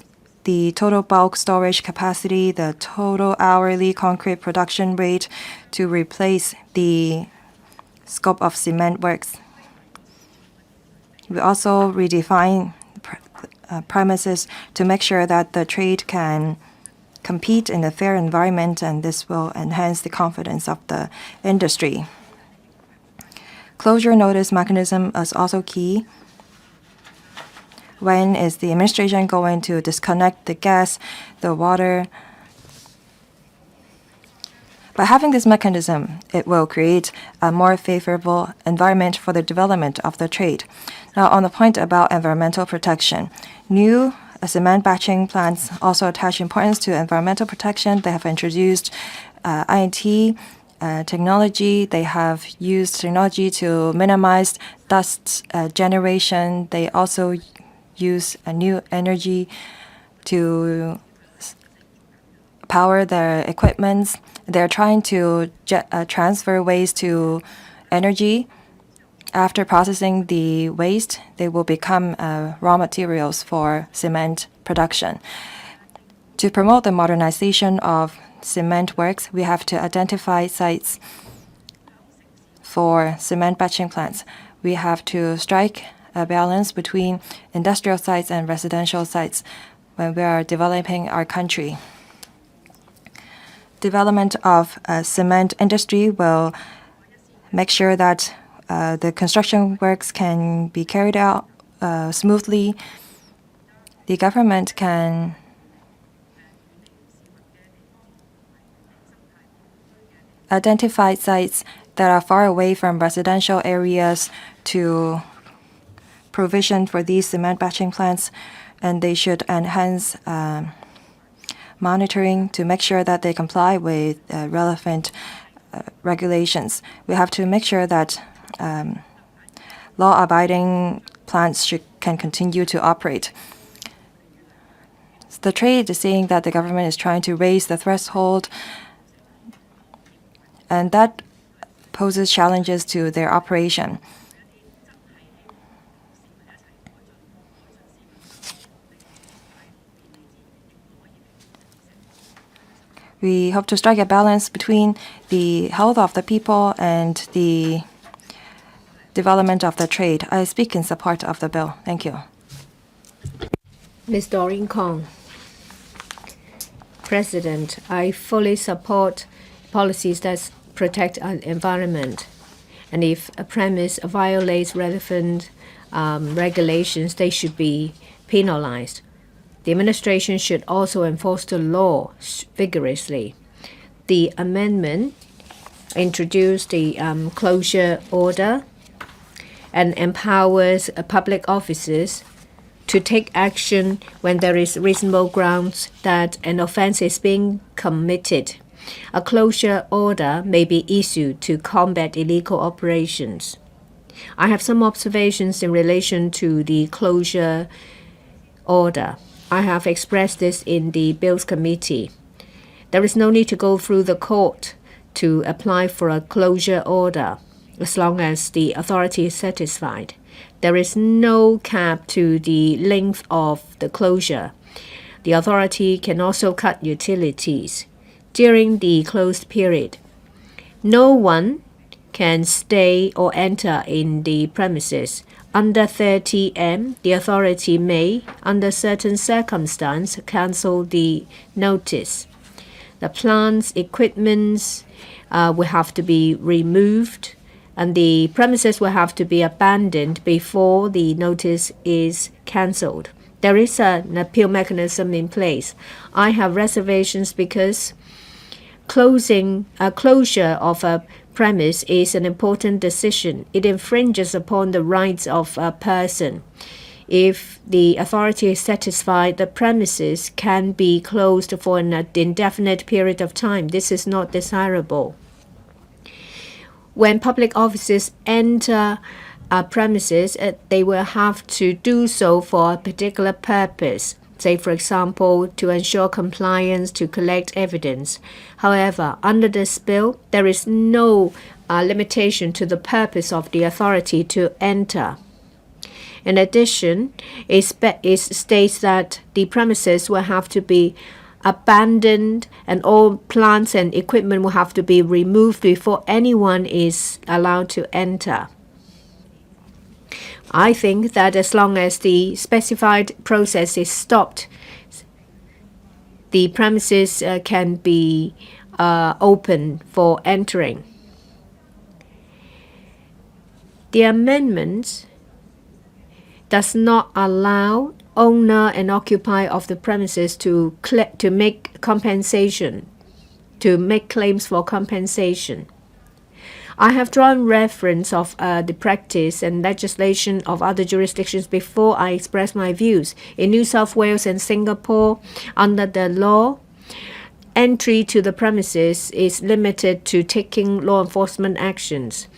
the total bulk storage capacity, the total hourly concrete production rate to replace the scope of cement works. We also redefine premises to make sure that the trade can compete in a fair environment, and this will enhance the confidence of the industry. Closure notice mechanism is also key. When is the administration going to disconnect the gas, the water? By having this mechanism, it will create a more favorable environment for the development of the trade. Now, on the point about environmental protection, new cement batching plants also attach importance to environmental protection. They have introduced INT technology. They have used technology to minimize dust generation. They also use a new energy to power their equipments. They're trying to transfer waste to energy. After processing the waste, they will become raw materials for cement production. To promote the modernization of cement works, we have to identify sites for cement batching plants. We have to strike a balance between industrial sites and residential sites when we are developing our country. Development of cement industry will make sure that the construction works can be carried out smoothly. The government can identify sites that are far away from residential areas to provision for these cement batching plants, and they should enhance monitoring to make sure that they comply with relevant regulations. We have to make sure that law-abiding plants can continue to operate. The trade is saying that the government is trying to raise the threshold, and that poses challenges to their operation. We hope to strike a balance between the health of the people and the development of the trade. I speak in support of the bill. Thank you. Ms. Doreen Kong. President, I fully support policies that protect our environment. And if a premise violates relevant regulations, they should be penalized. The administration should also enforce the law vigorously. The amendment introduced the closure order and empowers public officers to take action when there is reasonable grounds that an offense is being committed. A closure order may be issued to combat illegal operations. I have some observations in relation to the closure order. I have expressed this in the Bills Committee. There is no need to go through the court to apply for a closure order as long as the authority is satisfied. There is no cap to the length of the closure. The authority can also cut utilities during the closed period. No one can stay or enter in the premises. Under 30 M, the authority may, under certain circumstances, cancel the notice. The plants, equipments will have to be removed, and the premises will have to be abandoned before the notice is cancelled. There is an appeal mechanism in place. I have reservations because closure of a premise is an important decision. It infringes upon the rights of a person. If the authority is satisfied the premises can be closed for an indefinite period of time, this is not desirable. When public officers enter premises, they will have to do so for a particular purpose. Say, for example, to ensure compliance, to collect evidence. However, under this bill, there is no limitation to the purpose of the authority to enter. In addition, it states that the premises will have to be abandoned and all plants and equipment will have to be removed before anyone is allowed to enter. I think that as long as the specified process is stopped, the premises can be open for entering. The amendment does not allow owner and occupier of the premises to make compensation, to make claims for compensation. I have drawn reference of the practice and legislation of other jurisdictions before I express my views. In New South Wales and Singapore, under the law, entry to the premises is limited to taking law enforcement actions.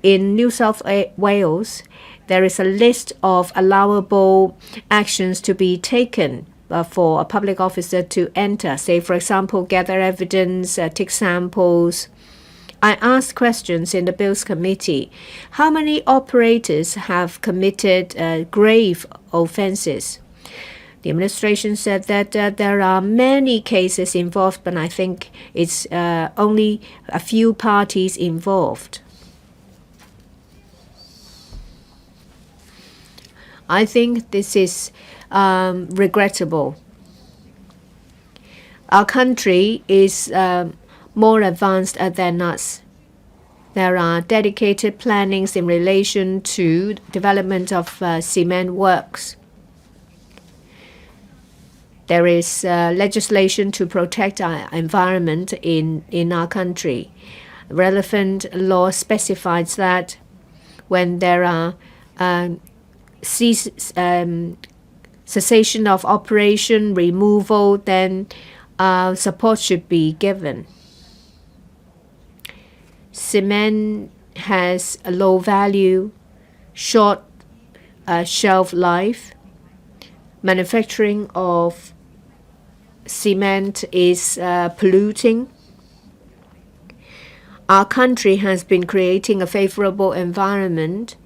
In New South Wales, there is a list of allowable actions to be taken for a public officer to enter. Say, for example, gather evidence, take samples. I asked questions in the Bills Committee. How many operators have committed grave offenses? The administration said that there are many cases involved, but I think it's only a few parties involved. I think this is regrettable. Our country is more advanced than us. There are dedicated plannings in relation to development of cement works. There is legislation to protect our environment in our country. Relevant law specifies that when there are cessation of operation, removal, then support should be given. Cement has a low value, short shelf life. Manufacturing of cement is polluting. Our country has been creating a favorable environment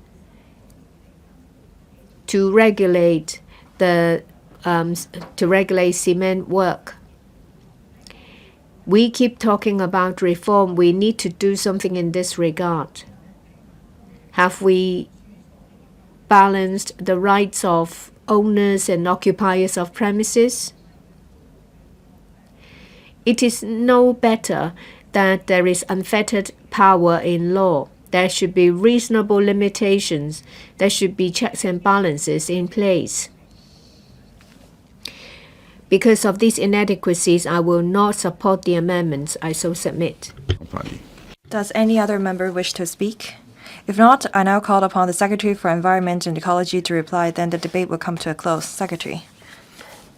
to regulate cement work. We keep talking about reform. We need to do something in this regard. Have we balanced the rights of owners and occupiers of premises? It is no better that there is unfettered power in law. There should be reasonable limitations. There should be checks and balances in place. Because of these inadequacies, I will not support the amendments. I so submit. Does any other member wish to speak? If not, I now call upon the Secretary for Environment and Ecology to reply, then the debate will come to a close. Secretary.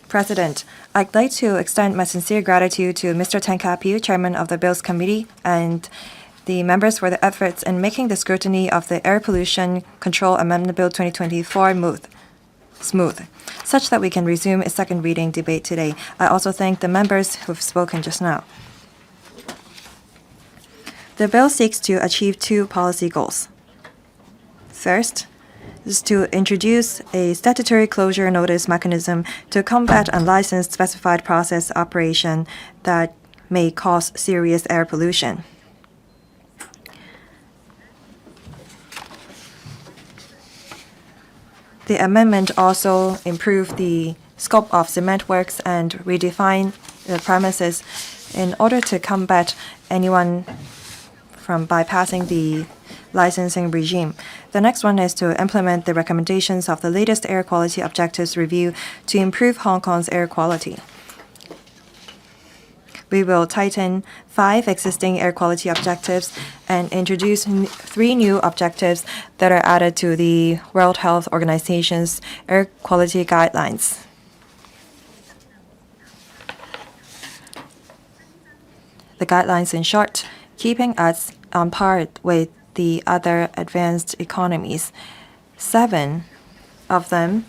President, I'd like to extend my sincere gratitude to Mr. Tenkapiu, Chairman of the Bills Committee, and the members for their efforts in making the scrutiny of the Air Pollution Control Amendment Bill 2024 smooth, such that we can resume a second reading debate today. I also thank the members who've spoken just now. The bill seeks to achieve two policy goals. First, is to introduce a statutory closure notice mechanism to combat unlicensed specified process operation that may cause serious air pollution. The amendment also improved the scope of cement works and redefined the premises in order to combat anyone from bypassing the licensing regime. The next one is to implement the recommendations of the latest air quality objectives review to improve Hong Kong's air quality. We will tighten 5 existing air quality objectives and introduce 3 new objectives that are added to the World Health Organization's air quality guidelines. The guidelines, in short, keeping us on par with the other advanced economies. 7 of them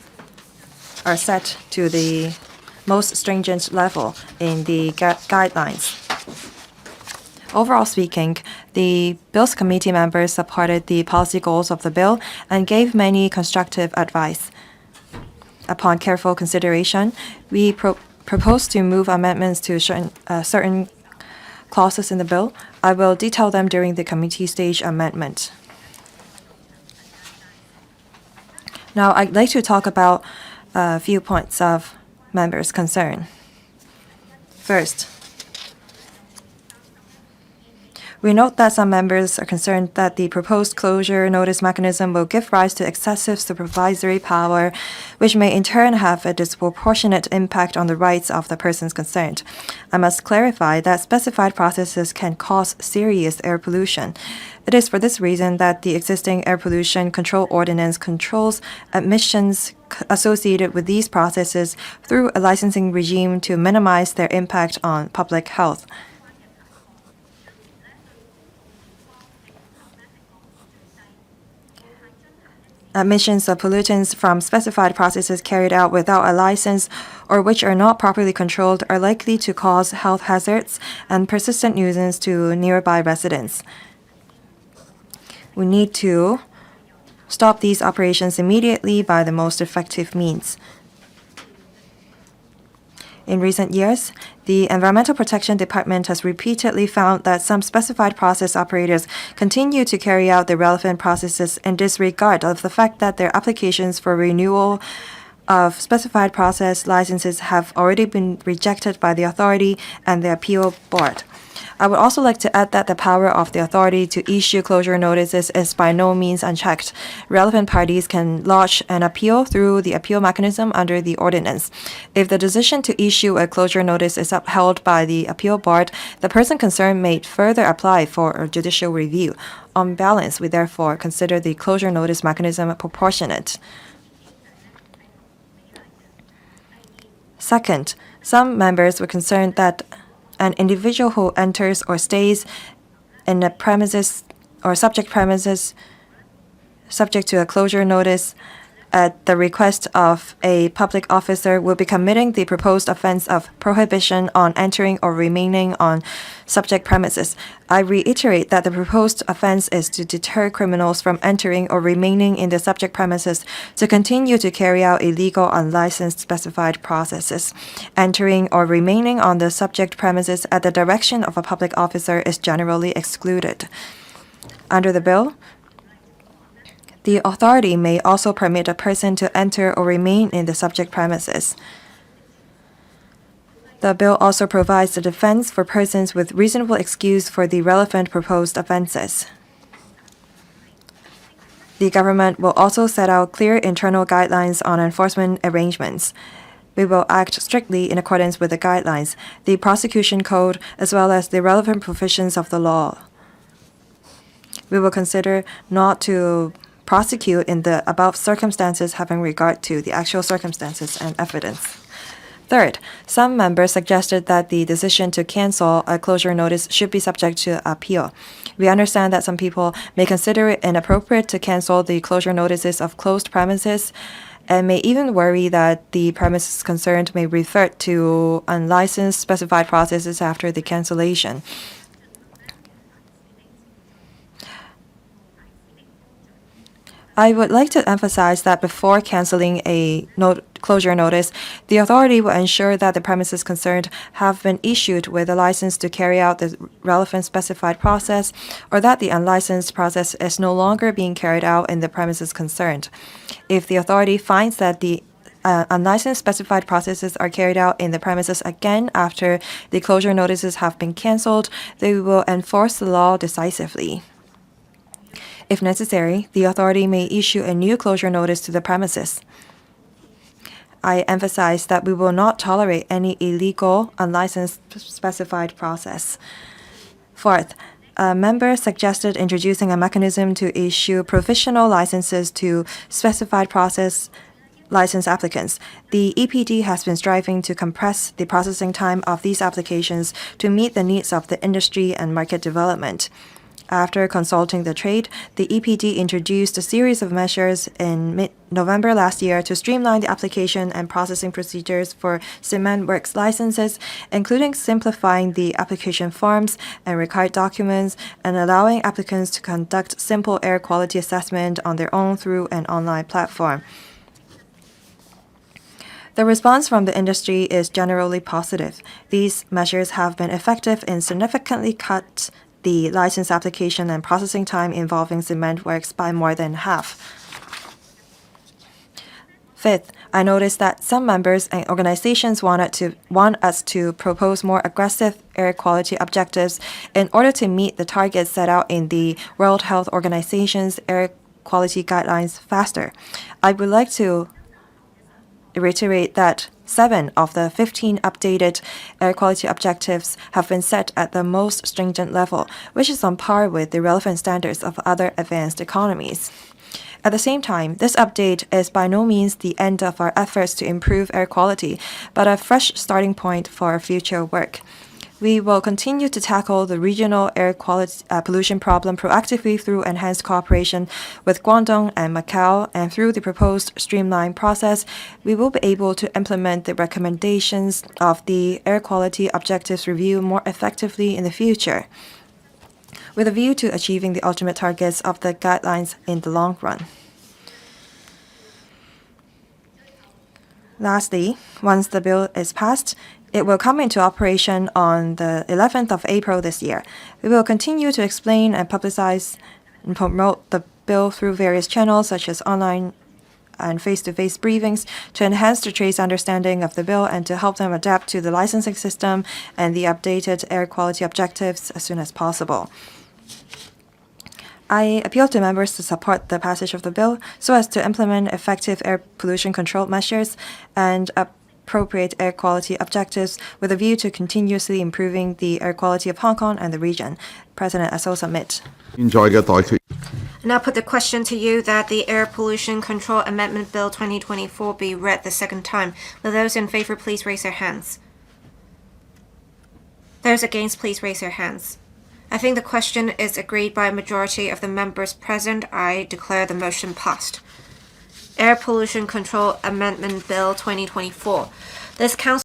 are set to the most stringent level in the guidelines. Overall speaking, the Bills Committee members supported the policy goals of the bill and gave many constructive advice. Upon careful consideration, we propose to move amendments to certain clauses in the bill. I will detail them during the committee stage amendment. Now, I'd like to talk about a few points of members' concern. First, we note that some members are concerned that the proposed closure notice mechanism will give rise to excessive supervisory power, which may in turn have a disproportionate impact on the rights of the persons concerned. I must clarify that specified processes can cause serious air pollution. It is for this reason that the existing air pollution control ordinance controls emissions associated with these processes through a licensing regime to minimize their impact on public health. Emissions of pollutants from specified processes carried out without a license or which are not properly controlled are likely to cause health hazards and persistent nuisance to nearby residents. We need to stop these operations immediately by the most effective means. In recent years, the Environmental Protection Department has repeatedly found that some specified process operators continue to carry out the relevant processes in disregard of the fact that their applications for renewal of specified process licenses have already been rejected by the authority and the appeal board. I would also like to add that the power of the authority to issue closure notices is by no means unchecked. Relevant parties can lodge an appeal through the appeal mechanism under the ordinance. If the decision to issue a closure notice is upheld by the appeal board, the person concerned may further apply for a judicial review. On balance, we therefore consider the closure notice mechanism proportionate. Second, some members were concerned that an individual who enters or stays in a premises or subject premises subject to a closure notice at the request of a public officer will be committing the proposed offense of prohibition on entering or remaining on subject premises. I reiterate that the proposed offense is to deter criminals from entering or remaining in the subject premises to continue to carry out illegal, unlicensed, specified processes. Entering or remaining on the subject premises at the direction of a public officer is generally excluded. Under the bill, the authority may also permit a person to enter or remain in the subject premises. The bill also provides a defense for persons with reasonable excuse for the relevant proposed offenses. The government will also set out clear internal guidelines on enforcement arrangements. We will act strictly in accordance with the guidelines, the prosecution code, as well as the relevant provisions of the law. We will consider not to prosecute in the above circumstances having regard to the actual circumstances and evidence. Third, some members suggested that the decision to cancel a closure notice should be subject to appeal. We understand that some people may consider it inappropriate to cancel the closure notices of closed premises and may even worry that the premises concerned may revert to unlicensed specified processes after the cancellation. I would like to emphasize that before canceling a closure notice, the authority will ensure that the premises concerned have been issued with a license to carry out the relevant specified process, or that the unlicensed process is no longer being carried out in the premises concerned. If the authority finds that the unlicensed specified processes are carried out in the premises again after the closure notices have been cancelled, they will enforce the law decisively. If necessary, the authority may issue a new closure notice to the premises. I emphasize that we will not tolerate any illegal, unlicensed specified process. Fourth, a member suggested introducing a mechanism to issue provisional licenses to specified process license applicants. The EPD has been striving to compress the processing time of these applications to meet the needs of the industry and market development. After consulting the trade, the EPD introduced a series of measures in mid-November last year to streamline the application and processing procedures for cement works licenses, including simplifying the application forms and required documents and allowing applicants to conduct simple air quality assessment on their own through an online platform. The response from the industry is generally positive. These measures have been effective in significantly cut the license application and processing time involving cement works by more than half. Fifth, I noticed that some members and organizations want us to propose more aggressive air quality objectives in order to meet the targets set out in the World Health Organization's air quality guidelines faster. I would like to reiterate that 7 of the 15 updated air quality objectives have been set at the most stringent level, which is on par with the relevant standards of other advanced economies. At the same time, this update is by no means the end of our efforts to improve air quality, but a fresh starting point for future work. We will continue to tackle the regional air quality pollution problem proactively through enhanced cooperation with Guangdong and Macau, and through the proposed streamlined process, we will be able to implement the recommendations of the air quality objectives review more effectively in the future, with a view to achieving the ultimate targets of the guidelines in the long run. Lastly, once the bill is passed, it will come into operation on the 11th of April this year. We will continue to explain and publicize and promote the bill through various channels such as online and face-to-face briefings to enhance the trade's understanding of the bill and to help them adapt to the licensing system and the updated air quality objectives as soon as possible. I appeal to members to support the passage of the bill so as to implement effective air pollution control measures and appropriate air quality objectives with a view to continuously improving the air quality of Hong Kong and the region. President, I so submit. Now put the question to you that the Air Pollution Control Amendment Bill 2024 be read the second time. Will those in favor please raise their hands? Those against please raise their hands. I think the question is agreed by a majority of the members present. I declare the motion passed. Air Pollution Control Amendment Bill 2024. This Council